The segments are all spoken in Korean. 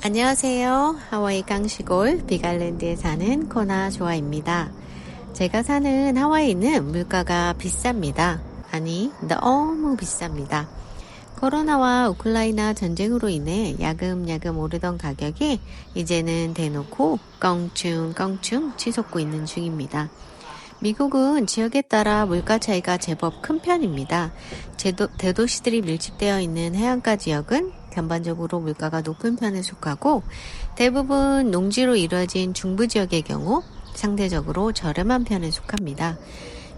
안녕하세요. 하와이 깡시골 빅아일랜드에 사는 코나 조아입니다. 제가 사는 하와이는 물가가 비쌉니다. 아니, 너무 비쌉니다. 코로나와 우크라이나 전쟁으로 인해 야금야금 오르던 가격이 이제는 대놓고 껑충껑충 치솟고 있는 중입니다. 미국은 지역에 따라 물가 차이가 제법 큰 편입니다. 대도시들이 밀집되어 있는 해안가 지역은 전반적으로 물가가 높은 편에 속하고 대부분 농지로 이루어진 중부 지역의 경우 상대적으로 저렴한 편에 속합니다.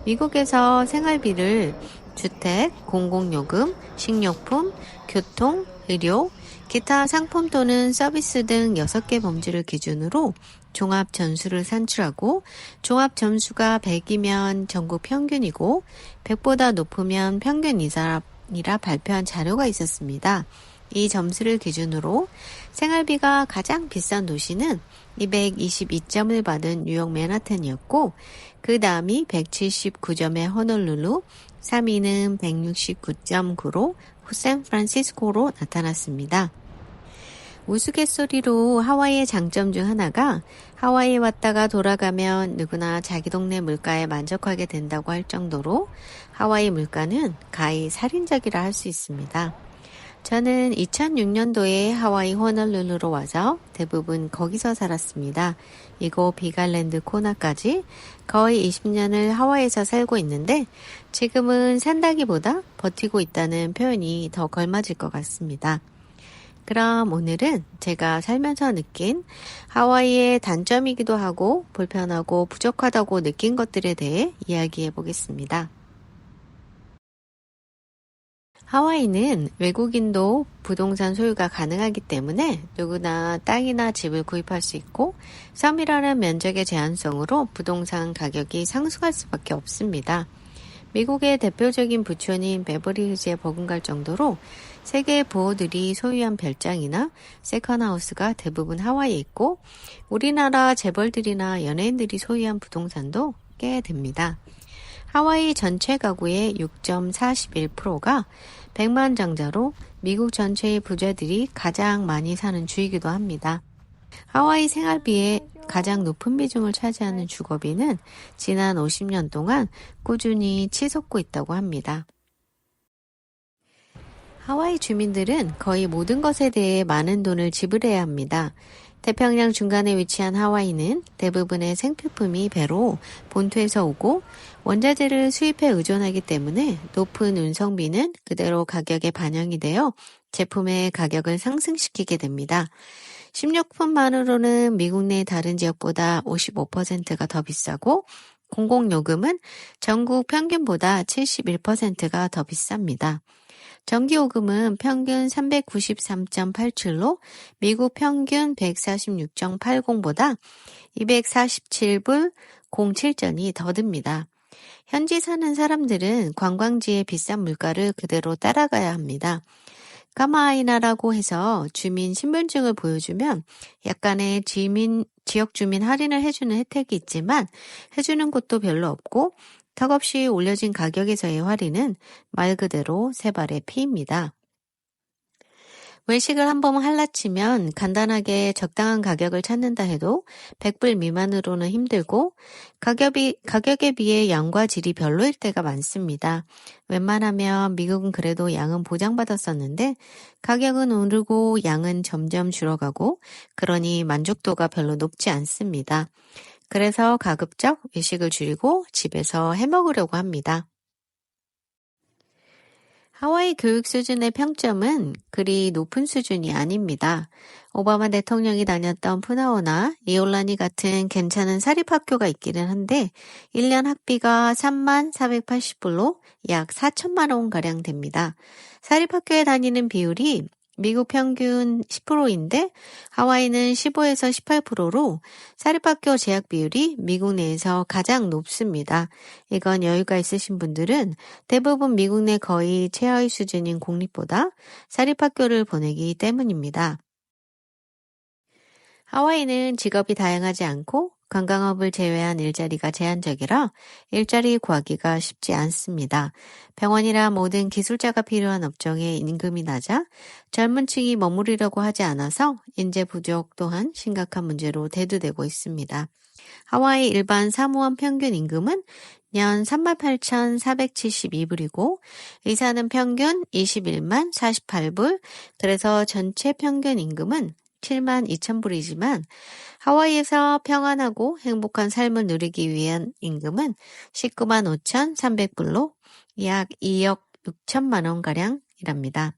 미국에서 생활비를 주택, 공공요금, 식료품, 교통, 의료, 기타 상품 또는 서비스 등 6개 범주를 기준으로 종합 점수를 산출하고 종합 점수가 100이면 전국 평균이고 100보다 높으면 평균 이상이라 발표한 자료가 있었습니다. 이 점수를 기준으로 생활비가 가장 비싼 도시는 222점을 받은 뉴욕 맨하탄이었고 그 다음이 179점의 호놀룰루, 3위는 169.9로 샌프란시스코로 나타났습니다. 우스갯소리로 하와이의 장점 중 하나가 하와이에 왔다가 돌아가면 누구나 자기 동네 물가에 만족하게 된다고 할 정도로 하와이 물가는 가히 살인적이라 할 수 있습니다. 저는 2006년도에 하와이 호놀룰루로 와서 대부분 거기서 살았습니다. 이곳 빅아일랜드 코나까지 거의 20년을 하와이에서 살고 있는데 지금은 산다기보다 버티고 있다는 표현이 더 걸맞을 것 같습니다. 그럼 오늘은 제가 살면서 느낀 하와이의 단점이기도 하고 불편하고 부족하다고 느낀 것들에 대해 이야기해 보겠습니다. 하와이는 외국인도 부동산 소유가 가능하기 때문에 누구나 땅이나 집을 구입할 수 있고 섬이라는 면적의 제한성으로 부동산 가격이 상승할 수밖에 없습니다. 미국의 대표적인 부촌인 베버리힐즈에 버금갈 정도로 세계 부호들이 소유한 별장이나 세컨하우스가 대부분 하와이에 있고 우리나라 재벌들이나 연예인들이 소유한 부동산도 꽤 됩니다. 하와이 전체 가구의 6.41%가 백만장자로 미국 전체의 부자들이 가장 많이 사는 주이기도 합니다. 하와이 생활비의 가장 높은 비중을 차지하는 주거비는 지난 50년 동안 꾸준히 치솟고 있다고 합니다. 하와이 주민들은 거의 모든 것에 대해 많은 돈을 지불해야 합니다. 태평양 중간에 위치한 하와이는 대부분의 생필품이 배로 본토에서 오고 원자재를 수입에 의존하기 때문에 높은 운송비는 그대로 가격에 반영이 되어 제품의 가격을 상승시키게 됩니다. 식료품만으로는 미국 내 다른 지역보다 55%가 더 비싸고 공공요금은 전국 평균보다 71%가 더 비쌉니다. 전기요금은 평균 393.87로 미국 평균 146.80보다 247불 07전이 더 듭니다. 현지 사는 사람들은 관광지의 비싼 물가를 그대로 따라가야 합니다. 까마아이나라고 해서 주민 신분증을 보여주면 약간의 지역 주민 할인을 해주는 혜택이 있지만 해주는 곳도 별로 없고 턱없이 올려진 가격에서의 할인은 말 그대로 세 발의 피입니다. 외식을 한번 할라치면 간단하게 적당한 가격을 찾는다 해도 100불 미만으로는 힘들고 가격에 비해 양과 질이 별로일 때가 많습니다. 웬만하면 미국은 그래도 양은 보장받았었는데 가격은 오르고 양은 점점 줄어가고 그러니 만족도가 별로 높지 않습니다. 그래서 가급적 외식을 줄이고 집에서 해먹으려고 합니다. 하와이 교육 수준의 평점은 그리 높은 수준이 아닙니다. 오바마 대통령이 다녔던 푸나오나 이올라니 같은 괜찮은 사립학교가 있기는 한데 1년 학비가 3480불로 약 4천만 원가량 됩니다. 사립학교에 다니는 비율이 미국 평균 10%인데 하와이는 15에서 18%로 사립학교 재학 비율이 미국 내에서 가장 높습니다. 이건 여유가 있으신 분들은 대부분 미국 내 거의 최하위 수준인 공립보다 사립학교를 보내기 때문입니다. 하와이는 직업이 다양하지 않고 관광업을 제외한 일자리가 제한적이라 일자리 구하기가 쉽지 않습니다. 병원이나 모든 기술자가 필요한 업종에 임금이 낮아 젊은 층이 머무르려고 하지 않아서 인재 부족 또한 심각한 문제로 대두되고 있습니다. 하와이 일반 사무원 평균 임금은 년 38,472불이고 의사는 평균 21만 48불, 그래서 전체 평균 임금은 7만 2천불이지만 하와이에서 평안하고 행복한 삶을 누리기 위한 임금은 19만 5,300불로 약 2억 6천만 원가량이랍니다.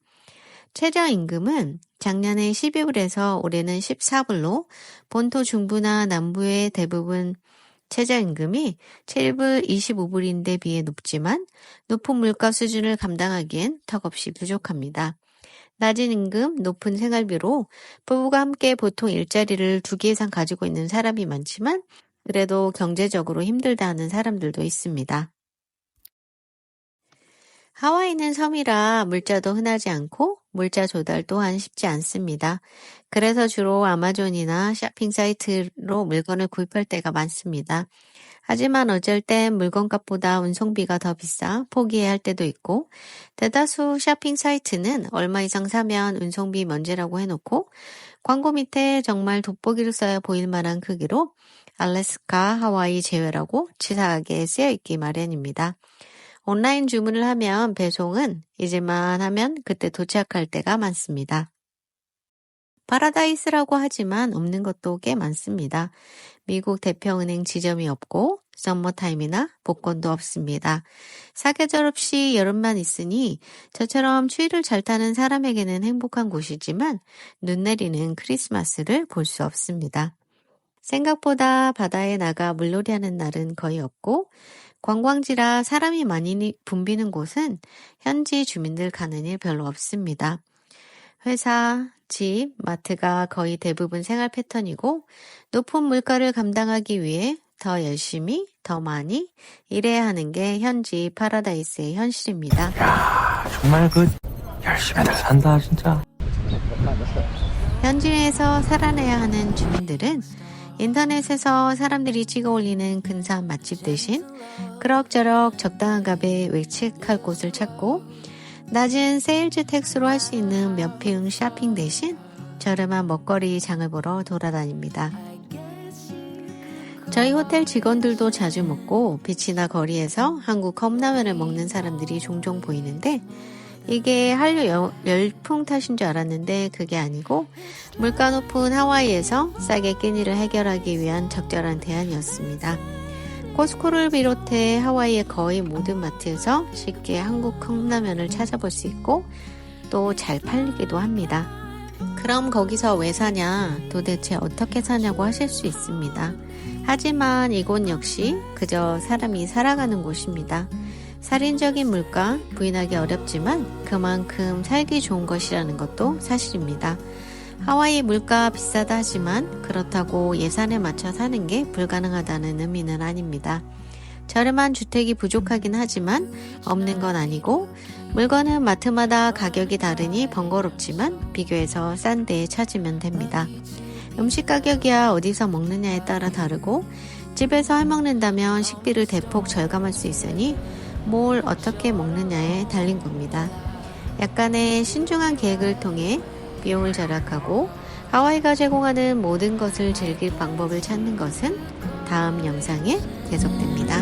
최저임금은 작년에 12불에서 올해는 14불로 본토 중부나 남부의 대부분 최저임금이 7불 25불인데 비해 높지만 높은 물가 수준을 감당하기엔 턱없이 부족합니다. 낮은 임금, 높은 생활비로 부부가 함께 보통 일자리를 2개 이상 가지고 있는 사람이 많지만 그래도 경제적으로 힘들다 하는 사람들도 있습니다. 하와이는 섬이라 물자도 흔하지 않고 물자 조달 또한 쉽지 않습니다. 그래서 주로 아마존이나 쇼핑 사이트로 물건을 구입할 때가 많습니다. 하지만 어쩔 땐 물건값보다 운송비가 더 비싸 포기해야 할 때도 있고 대다수 쇼핑 사이트는 얼마 이상 사면 운송비 면제라고 해놓고 광고 밑에 정말 돋보기로 써야 보일 만한 크기로 알래스카, 하와이 제외라고 치사하게 쓰여있기 마련입니다. 온라인 주문을 하면 배송은 잊을만 하면 그때 도착할 때가 많습니다. 파라다이스라고 하지만 없는 것도 꽤 많습니다. 미국 대표은행 지점이 없고 썸머타임이나 복권도 없습니다. 사계절 없이 여름만 있으니 저처럼 추위를 잘 타는 사람에게는 행복한 곳이지만 눈 내리는 크리스마스를 볼 수 없습니다. 생각보다 바다에 나가 물놀이하는 날은 거의 없고 관광지라 사람이 많이 붐비는 곳은 현지 주민들 가는 일 별로 없습니다. 회사, 집, 마트가 거의 대부분 생활 패턴이고 높은 물가를 감당하기 위해 더 열심히, 더 많이 일해야 하는 게 현지 파라다이스의 현실입니다. 야, 정말 열심히들 산다 진짜. 현지에서 살아내야 하는 주민들은 인터넷에서 사람들이 찍어 올리는 근사한 맛집 대신 그럭저럭 적당한 값에 외식할 곳을 찾고 낮은 세일즈 택스로 할 수 있는 명품 쇼핑 대신 저렴한 먹거리 장을 보러 돌아다닙니다. 저희 호텔 직원들도 자주 먹고 비치나 거리에서 한국 컵라면을 먹는 사람들이 종종 보이는데 이게 한류 열풍 탓인 줄 알았는데 그게 아니고 물가 높은 하와이에서 싸게 끼니를 해결하기 위한 적절한 대안이었습니다. 코스코를 비롯해 하와이의 거의 모든 마트에서 쉽게 한국 컵라면을 찾아볼 수 있고 또 잘 팔리기도 합니다. 그럼 거기서 왜 사냐? 도대체 어떻게 사냐고 하실 수 있습니다. 하지만 이곳 역시 그저 사람이 살아가는 곳입니다. 살인적인 물가 부인하기 어렵지만 그만큼 살기 좋은 것이라는 것도 사실입니다. 하와이 물가 비싸다 하지만 그렇다고 예산에 맞춰 사는 게 불가능하다는 의미는 아닙니다. 저렴한 주택이 부족하긴 하지만 없는 건 아니고 물건은 마트마다 가격이 다르니 번거롭지만 비교해서 싼 데에 찾으면 됩니다. 음식 가격이야 어디서 먹느냐에 따라 다르고 집에서 해먹는다면 식비를 대폭 절감할 수 있으니 뭘 어떻게 먹느냐에 달린 겁니다. 약간의 신중한 계획을 통해 비용을 절약하고 하와이가 제공하는 모든 것을 즐길 방법을 찾는 것은 다음 영상에 계속됩니다.